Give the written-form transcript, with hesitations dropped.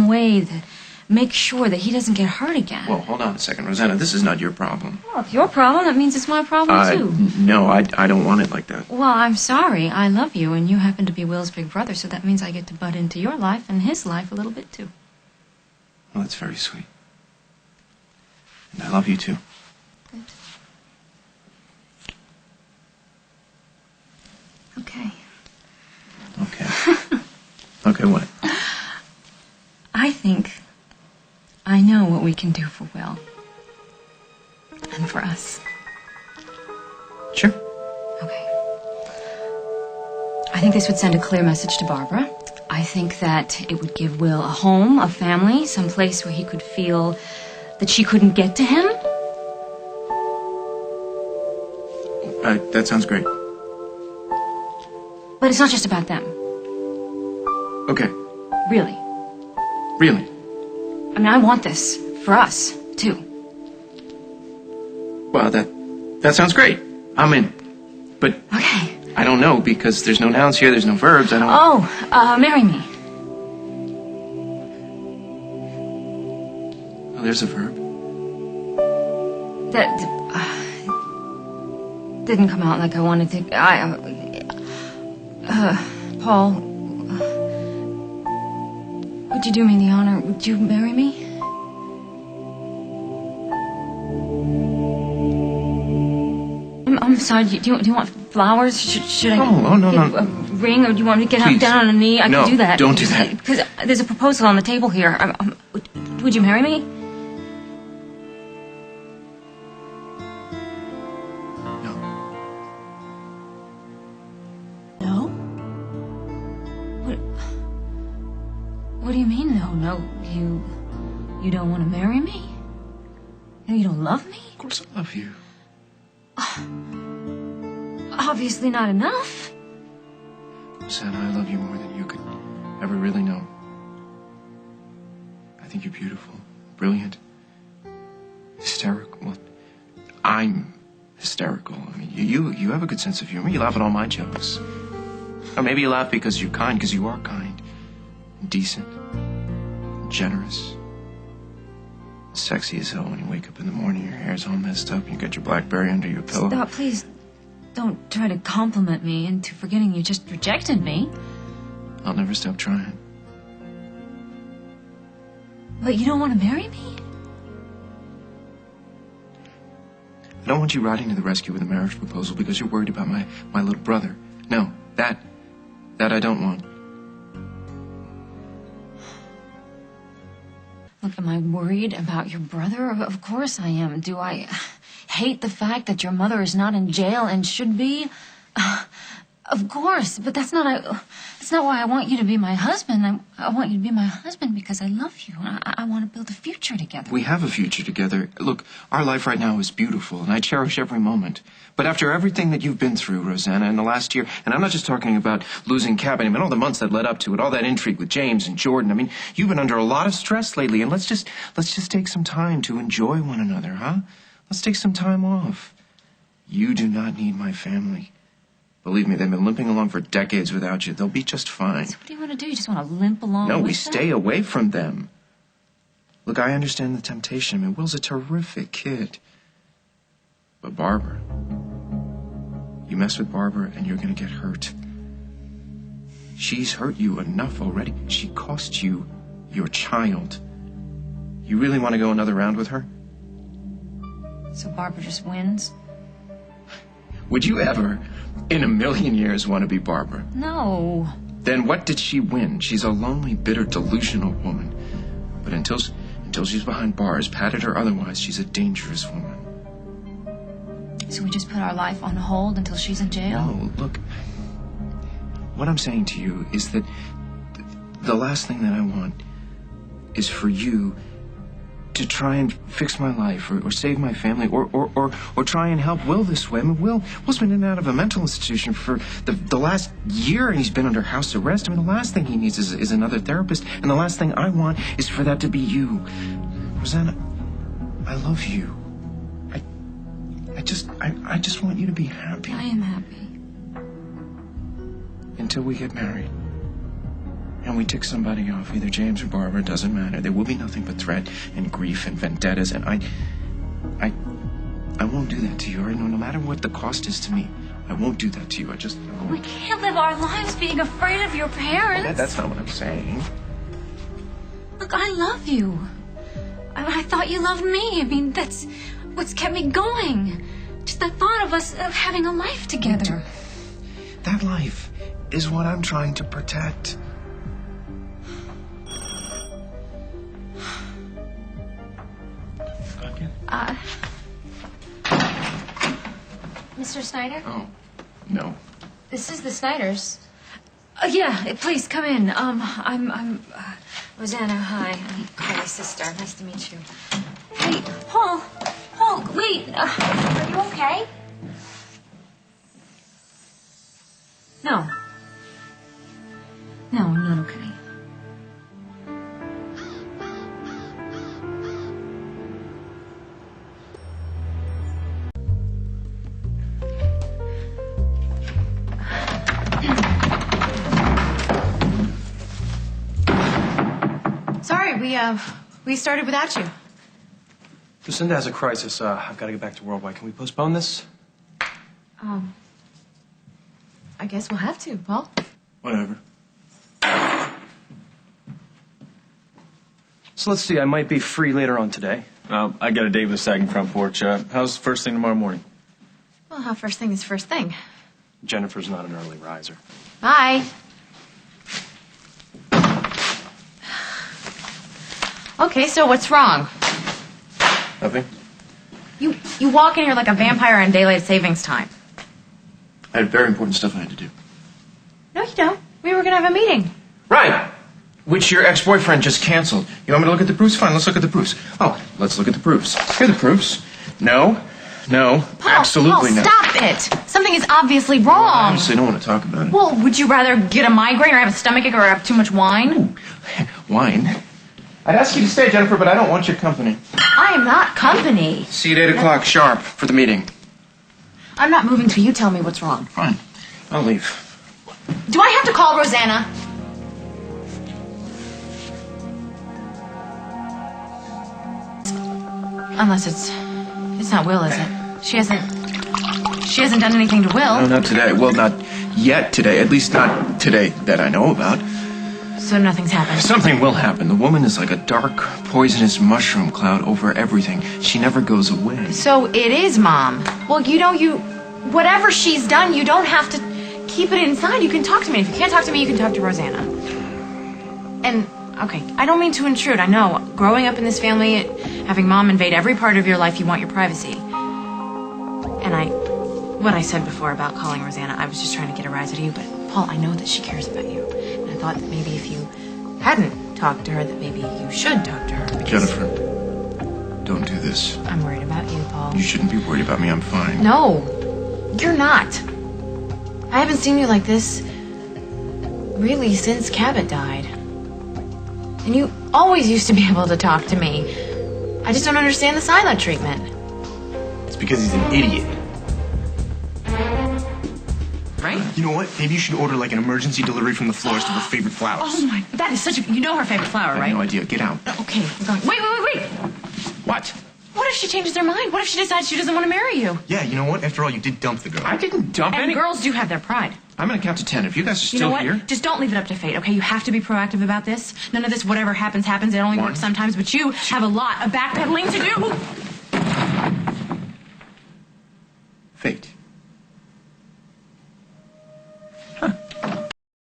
way to make sure that he doesn't get hurt again. Well, hold on a second, Rosanna. This is not your problem. Well, if your problem, that means it's my problem, too. No, I don't want it like that. Well, I'm sorry. I love you, and you happen to be Will's big brother, so that means I get to butt into your life and his life a little bit, too. Well, that's very sweet. And I love you, too. Good. Okay. Okay. Okay, what? I think I know what we can do for Will. And for us. Sure. Okay. I think this would send a clear message to Barbara. I think that it would give Will a home, a family, some place where he could feel that she couldn't get to him. That sounds great. But it's not just about them. Okay. Really. Really? I mean, I want this for us, too. Well, that sounds great. I'm in. But Okay. I don't know, because there's no nouns here, there's no verbs, I don't... Oh, marry me. Oh, there's a verb. That didn't come out like I wanted to. Paul, would you do me the honor? Would you marry me? I'm sorry. Do you want flowers? Should I no. a ring, or do you want me to get down on a knee? I can do that. Don't do that. Because there's a proposal on the table here. Would you marry me? What do you mean, no? No, you don't want to marry me? You don't love me? Of course I love you. Obviously not enough. Rosanna, I love you more than you could ever really know. I think you're beautiful, brilliant, hysterical. Well, I'm hysterical. I mean, you have a good sense of humor. You laugh at all my jokes. Or maybe you laugh because you're kind, because you are kind. Decent. Generous. Sexy as hell when you wake up in the morning, your hair's all messed up, and you got your BlackBerry under your pillow. Stop, please. Don't try to compliment me into forgetting you just rejected me. I'll never stop trying. But you don't want to marry me? I don't want you riding to the rescue with a marriage proposal because you're worried about my little brother. No, that I don't want. Look, am I worried about your brother? Of course I am. Do I hate the fact that your mother is not in jail and should be? Of course, but that's not why I want you to be my husband. I want you to be my husband because I love you. And I want to build a future together. We have a future together. Look, our life right now is beautiful, and I cherish every moment. But after everything that you've been through, Rosanna, in the last year, and I'm not just talking about losing Cabot, I mean, all the months that led up to it, all that intrigue with James and Jordan. I mean, you've been under a lot of stress lately, and let's just take some time to enjoy one another, huh? Let's take some time off. You do not need my family. Believe me, they've been limping along for decades without you. They'll be just fine. So what do you want to do? You just want to limp along? No, with we them? stay away from them. Look, I understand the temptation. I mean, Will's a terrific kid. But Barbara, you mess with Barbara and you're going to get hurt. She's hurt you enough already. She cost you your child. You really want to go another round with her? So Barbara just wins? Would you ever, in a million years, want to be Barbara? No. Then what did she win? She's a lonely, bitter, delusional woman. But until she's behind bars, padded or otherwise, she's a dangerous woman. So we just put our life on hold until she's in jail? No, look. What I'm saying to you is that the last thing that I want is for you to try and fix my life or save my family or try and help Will this way. I mean, Will's been in and out of a mental institution for the last year, and he's been under house arrest. I mean, the last thing he needs is another therapist, and the last thing I want is for that to be you. Rosanna, I love you. I just want you to be happy. I am happy. Until we get married. and we tick somebody off, either James or Barbara, doesn't matter. There will be nothing but threat and grief and vendettas, and I won't do that to you. All right? No matter what the cost is to me, I won't do that to you. We can't live our lives being afraid of your parents. That's not what I'm saying. Look, I love you. I thought you loved me. I mean, that's what's kept me going. Just the thought of us having a life together. That life is what I'm trying to protect. Mr. Snyder? Oh, no. This is the Snyders. Yeah, please come in. I'm Rosanna. Hi, I'm Carly's sister. Nice to meet you. Hey, Paul, wait. Are you okay? No. No, I'm not okay. Sorry, we started without you. Lucinda has a crisis. I've got to get back to Worldwide. Can we postpone this? I guess we'll have to, Paul. Whatever. So let's see. I might be free later on today. I got a date with the sagging front porch. How's first thing tomorrow morning? Well, how first thing is first thing. Jennifer's not an early riser. Bye. Okay, so what's wrong? Nothing? You walk in here like a vampire on daylight savings time. I had very important stuff I had to do. No, you don't. We were gonna have a meeting. Right. Which your ex-boyfriend just canceled. You want me to look at the proofs? Fine, let's look at the proofs. Oh, let's look at the proofs. Here are the proofs. No, Paul, absolutely no. Stop it. Something is obviously wrong. I honestly don't want to talk about it. Well, would you rather get a migraine or have a stomachache or have too much wine? Ooh. Wine? I'd ask you to stay, Jennifer, but I don't want your company. I am not company. See you at 8 o'clock sharp for the meeting. I'm not moving till you tell me what's wrong. Fine. I'll leave. Do I have to call Rosanna? Unless it's not Will, is it? She hasn't done anything to Will. No, not today. Well, not yet today. At least not today that I know about. So nothing's happened. Something will happen. The woman is like a dark, poisonous mushroom cloud over everything. She never goes away. So it is Mom. Well, whatever she's done, you don't have to keep it inside. You can talk to me. If you can't talk to me, you can talk to Rosanna. And, okay, I don't mean to intrude. I know. Growing up in this family, having Mom invade every part of your life, you want your privacy. And what I said before about calling Rosanna, I was just trying to get a rise out of you. But, Paul, I know that she cares about you. And I thought that maybe if you hadn't talked to her, that maybe you should talk to her. Jennifer, don't do this. I'm worried about you, Paul. You shouldn't be worried about me. I'm fine. No, you're not. I haven't seen you like this really since Cabot died. And you always used to be able to talk to me. I just don't understand the silent treatment. It's because he's an idiot. Right? You know what? Maybe you should order like an emergency delivery from the florist of her favorite flowers. Oh my, that is such a, you know her favorite flower, I right? have no idea. Get out. Okay, we're going. Wait. What? What if she changes her mind? What if she decides she doesn't want to marry you? Yeah, you know what? After all, you did dump the girl. I didn't dump And any. girls do have their pride. I'm going to count to 10. If you guys are You know still what? here. Just don't leave it up to fate, okay? You have to be proactive about this. None of this whatever happens, happens. It only One. works sometimes, but you have a lot of backpedaling to do. Fate.